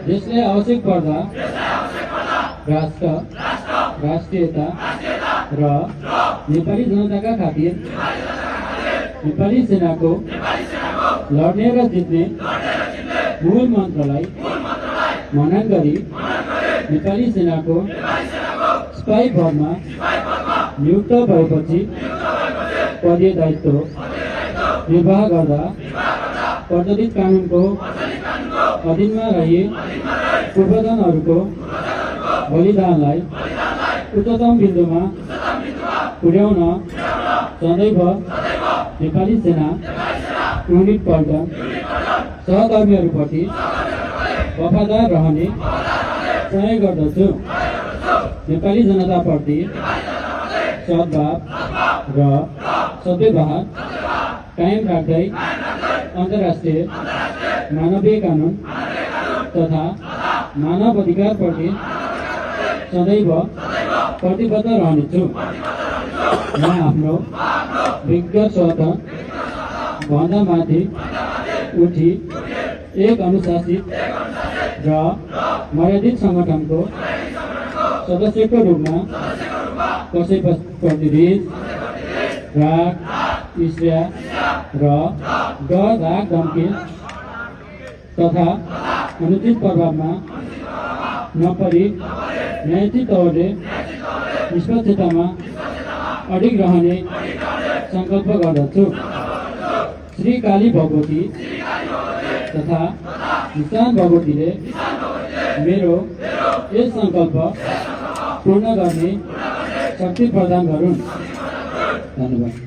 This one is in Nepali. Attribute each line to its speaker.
Speaker 1: जसले आवश्यक पर्दा राष्ट्र राष्ट्रियता र नेपाली जनताका खातिर नेपाली सेनाको लड्ने र जित्ने मूल मन्त्रलाई मनन गरी नेपाली सेनाको सिपाही पदमा नियुक्त भएपछि पदीय दायित्व निर्वाह गर्दा प्रचलित कानुनको अधीनमा रही पूर्वजनहरूको बलिदानलाई उच्चतम बिन्दुमा पुर्याउन सदैव नेपाली सेना युनिट पल्टन सहकर्मीहरूप्रति वफादार रहने सहयोग गर्दछु। नेपाली जनताप्रति सद्भाव र सद्व्यवहार कायम राख्दै अन्तर्राष्ट्रिय मानवीय कानुन तथा मानव अधिकारप्रति सदैव प्रतिबद्ध रहनेछु। म आफ्नो व्यक्तिगत स्वार्थ भन्दा माथि उठी एक अनुशासित र मर्यादित सङ्गठनको सदस्यको रूपमा कसैप्रति रिस राग ईर्ष्या र डर धाक धम्की तथा अनुचित प्रभावमा नपरी न्यायिक तौरले निष्पक्षतामा अडिग रहने सङ्कल्प गर्दछु। श्री काली भगवती तथा निशान भगवतीले मेरो यस सङ्कल्प पूर्ण गर्ने शक्ति प्रदान गरून्। धन्यवाद।